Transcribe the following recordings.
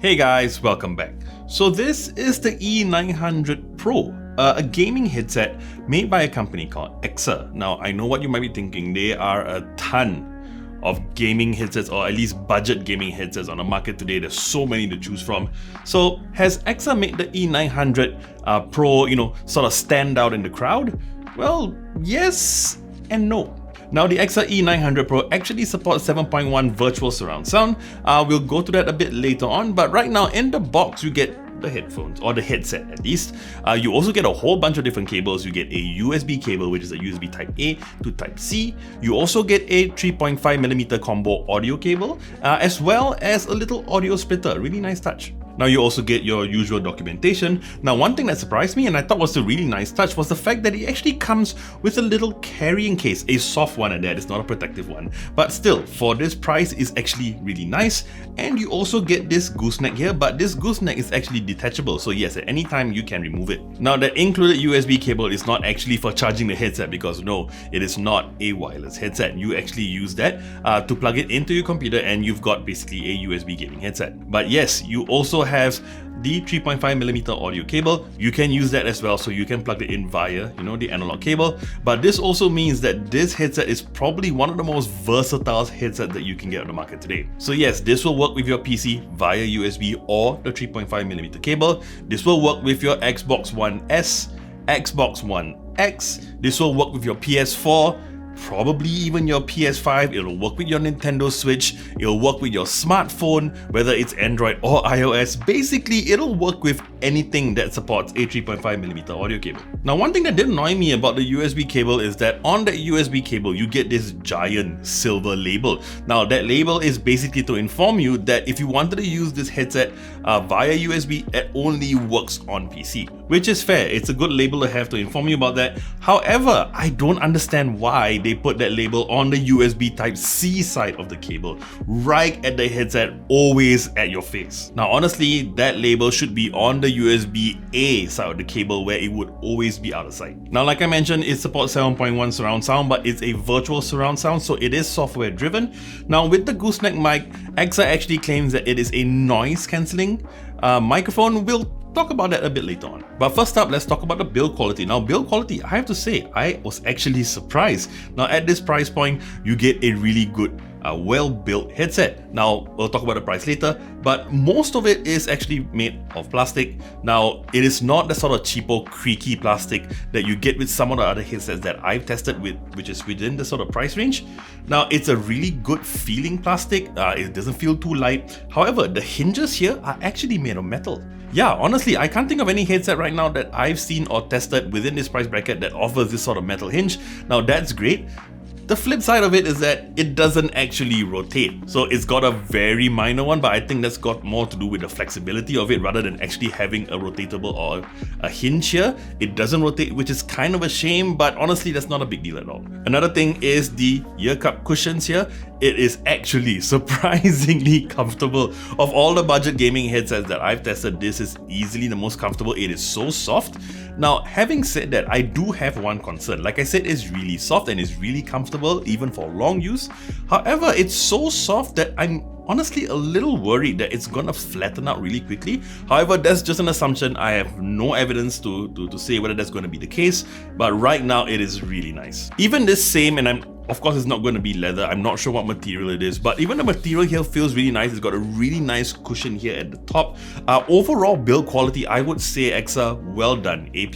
Hey guys, welcome back. So this is the E900 Pro, a gaming headset made by a company called EKSA. Now I know what you might be thinking, there are a ton of gaming headsets, or at least budget gaming headsets on the market today. There's so many to choose from. So has EKSA made the E900 Pro, sort of stand out in the crowd? Well, yes and no. Now the EKSA E900 Pro actually supports 7.1 virtual surround sound. We'll go to that a bit later on, but right now in the box you get the headphones, or the headset at least. You also get a whole bunch of different cables. You get a USB cable, which is a USB Type A to Type C. You also get a 3.5mm combo audio cable, as well as a little audio splitter. Really nice touch. Now you also get your usual documentation. Now one thing that surprised me and I thought was a really nice touch was the fact that it actually comes with a little carrying case, a soft one at that, it's not a protective one. But still, for this price, it's actually really nice. And you also get this gooseneck here, but this gooseneck is actually detachable, so yes, at any time you can remove it. Now that included USB cable is not actually for charging the headset, because no, it is not a wireless headset. You actually use that to plug it into your computer and you've got basically a USB gaming headset. But yes, you also have the 3.5mm audio cable. You can use that as well, so you can plug it in via, the analog cable. But this also means that this headset is probably one of the most versatile headsets that you can get on the market today. So yes, this will work with your PC via USB or the 3.5mm cable. This will work with your Xbox One S, Xbox One X. This will work with your PS4, probably even your PS5, it'll work with your Nintendo Switch, it'll work with your smartphone, whether it's Android or iOS. Basically, it'll work with anything that supports a 3.5mm audio cable. Now, one thing that did annoy me about the USB cable is that on the USB cable, you get this giant silver label. Now, that label is basically to inform you that if you wanted to use this headset via USB, it only works on PC, which is fair. It's a good label to have to inform you about that. However, I don't understand why they put that label on the USB Type-C side of the cable, right at the headset, always at your face. Now honestly, that label should be on the USB-A side of the cable, where it would always be out of sight. Now like I mentioned, it supports 7.1 surround sound, but it's a virtual surround sound, so it is software driven. Now with the gooseneck mic, EKSA actually claims that it is a noise cancelling microphone. We'll talk about that a bit later on. But first up, let's talk about the build quality. Now build quality, I have to say, I was actually surprised. Now at this price point, you get a really good well-built headset. Now we'll talk about the price later, but most of it is actually made of plastic. Now it is not the sort of cheapo, creaky plastic that you get with some of the other headsets that I've tested with, which is within the sort of price range. Now it's a really good feeling plastic. It doesn't feel too light. However, the hinges here are actually made of metal. Yeah, honestly, I can't think of any headset right now that I've seen or tested within this price bracket that offers this sort of metal hinge. Now that's great. The flip side of it is that it doesn't actually rotate. So it's got a very minor one, but I think that's got more to do with the flexibility of it rather than actually having a rotatable or a hinge here. It doesn't rotate, which is kind of a shame, but honestly, that's not a big deal at all. Another thing is the ear cup cushions here. It is actually surprisingly comfortable. Of all the budget gaming headsets that I've tested, this is easily the most comfortable. It is so soft. Now, having said that, I do have one concern. Like I said, it's really soft and it's really comfortable even for long use. However, it's so soft that I'm honestly a little worried that it's gonna flatten out really quickly. However, that's just an assumption. I have no evidence to say whether that's going to be the case, but right now it is really nice. Even this same, and of course it's not going to be leather, I'm not sure what material it is, but even the material here feels really nice. It's got a really nice cushion here at the top. Overall build quality, I would say EKSA, well done, A+.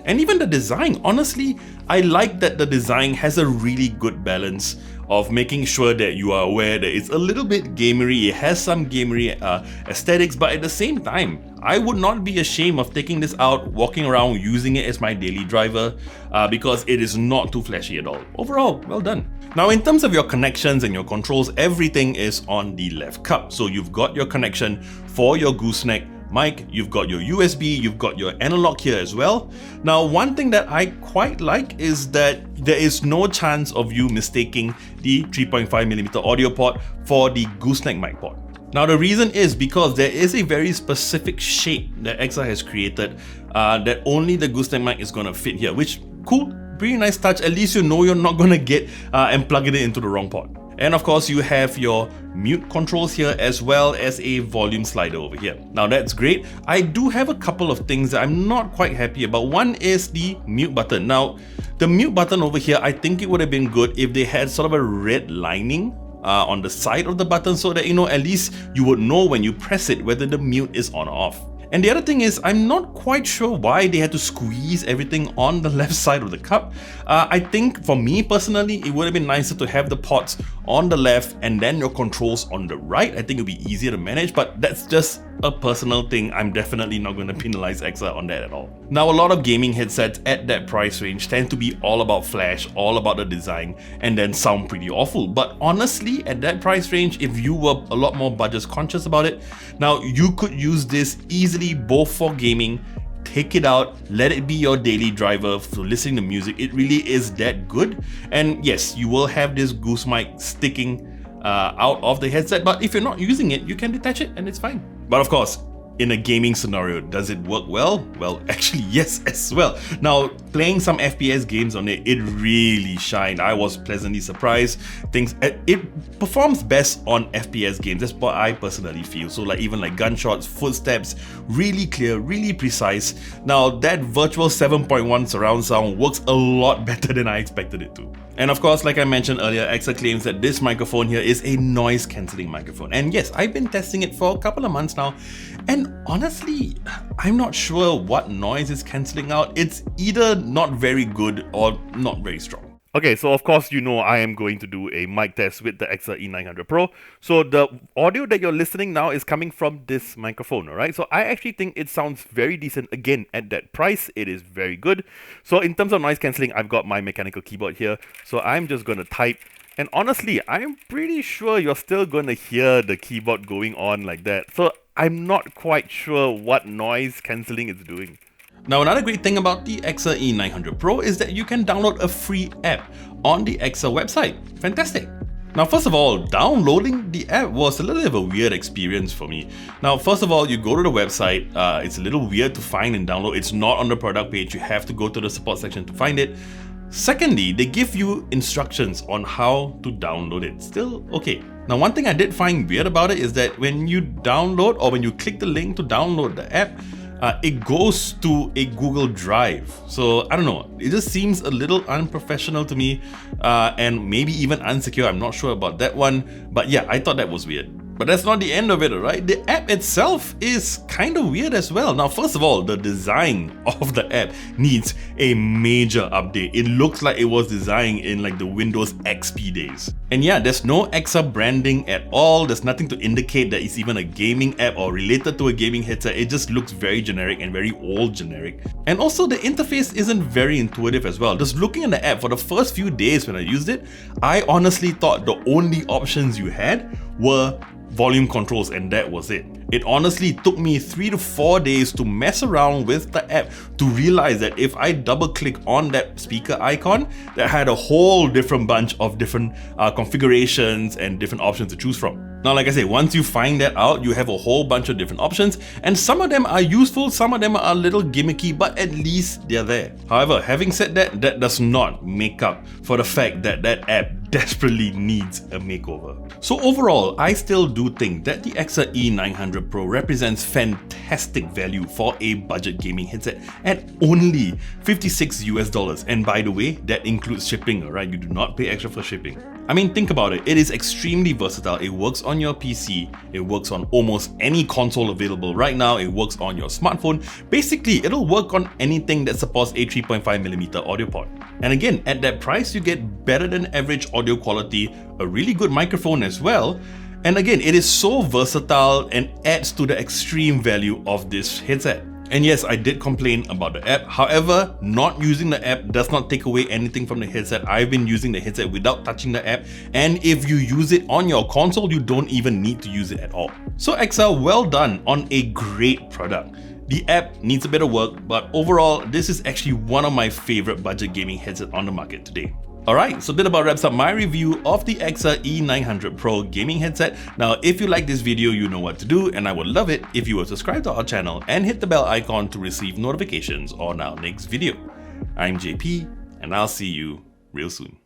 And even the design, honestly, I like that the design has a really good balance of making sure that you are aware that it's a little bit gamery. It has some gamery aesthetics, but at the same time, I would not be ashamed of taking this out, walking around, using it as my daily driver, because it is not too flashy at all. Overall, well done. Now in terms of your connections and your controls, everything is on the left cup. So you've got your connection for your gooseneck mic, you've got your USB, you've got your analog here as well. Now one thing that I quite like is that there is no chance of you mistaking the 3.5mm audio port for the gooseneck mic port. Now the reason is because there is a very specific shape that EKSA has created that only the gooseneck mic is going to fit here, which cool, pretty nice touch. At least you know you're not going to get and plug it into the wrong port. And of course, you have your mute controls here as well as a volume slider over here. Now that's great. I do have a couple of things that I'm not quite happy about. One is the mute button. Now, the mute button over here, I think it would have been good if they had sort of a red lining on the side of the button so that, at least you would know when you press it whether the mute is on or off. And the other thing is, I'm not quite sure why they had to squeeze everything on the left side of the cup. I think for me personally, it would have been nicer to have the pods on the left and then your controls on the right. I think it would be easier to manage, but that's just a personal thing. I'm definitely not going to penalize EKSA on that at all. Now, a lot of gaming headsets at that price range tend to be all about flash, all about the design, and then sound pretty awful. But honestly, at that price range, if you were a lot more budget conscious about it, now you could use this easily both for gaming, take it out, let it be your daily driver for listening to music. It really is that good. And yes, you will have this goose mic sticking out of the headset, but if you're not using it, you can detach it and it's fine. But of course, in a gaming scenario, does it work well? Well, actually yes as well. Now, playing some FPS games on it, it really shined. I was pleasantly surprised. It performs best on FPS games. That's what I personally feel. So even like gunshots, footsteps, really clear, really precise. Now that virtual 7.1 surround sound works a lot better than I expected it to. And of course, like I mentioned earlier, EKSA claims that this microphone here is a noise cancelling microphone. And yes, I've been testing it for a couple of months now. And honestly, I'm not sure what noise is cancelling out. It's either not very good or not very strong. Okay, so of course I am going to do a mic test with the EKSA E900 Pro. So the audio that you're listening now is coming from this microphone, alright? So I actually think it sounds very decent. Again, at that price, it is very good. So in terms of noise cancelling, I've got my mechanical keyboard here. So I'm just going to type. And honestly, I'm pretty sure you're still going to hear the keyboard going on like that. So I'm not quite sure what noise cancelling it's doing. Now, another great thing about the EKSA E900 Pro is that you can download a free app on the EKSA website. Fantastic! Now, first of all, downloading the app was a little bit of a weird experience for me. Now, first of all, you go to the website, it's a little weird to find and download. It's not on the product page, you have to go to the support section to find it. Secondly, they give you instructions on how to download it. Still okay. Now, one thing I did find weird about it is that when you download or when you click the link to download the app, it goes to a Google Drive. So I don't know, it just seems a little unprofessional to me and maybe even unsecure. I'm not sure about that one, but yeah, I thought that was weird. But that's not the end of it, alright? The app itself is kind of weird as well. Now, first of all, the design of the app needs a major update. It looks like it was designed in like the Windows XP days. And yeah, there's no EKSA branding at all. There's nothing to indicate that it's even a gaming app or related to a gaming headset. It just looks very generic and very old generic. And also the interface isn't very intuitive as well. Just looking at the app for the first few days when I used it, I honestly thought the only options you had were volume controls and that was it. It honestly took me 3 to 4 days to mess around with the app to realize that if I double click on that speaker icon, that had a whole different bunch of different configurations and different options to choose from. Now, like I say, once you find that out, you have a whole bunch of different options, and some of them are useful, some of them are a little gimmicky, but at least they're there. However, having said that, that does not make up for the fact that that app desperately needs a makeover. So overall, I still do think that the EKSA E900 Pro represents fantastic value for a budget gaming headset at only $56 US. And by the way, that includes shipping, alright? You do not pay extra for shipping. I mean, think about it. It is extremely versatile. It works on your PC. It works on almost any console available right now. It works on your smartphone. Basically, it'll work on anything that supports a 3.5mm audio port. And again, at that price, you get better than average audio quality, a really good microphone as well. And again, it is so versatile and adds to the extreme value of this headset. And yes, I did complain about the app. However, not using the app does not take away anything from the headset. I've been using the headset without touching the app. And if you use it on your console, you don't even need to use it at all. So EKSA, well done on a great product. The app needs a bit of work, but overall, this is actually one of my favorite budget gaming headsets on the market today. Alright, so that about wraps up my review of the EKSA E900 Pro gaming headset. Now, if you like this video, you know what to do, and I would love it if you were subscribed to our channel and hit the bell icon to receive notifications on our next video. I'm JP, and I'll see you real soon.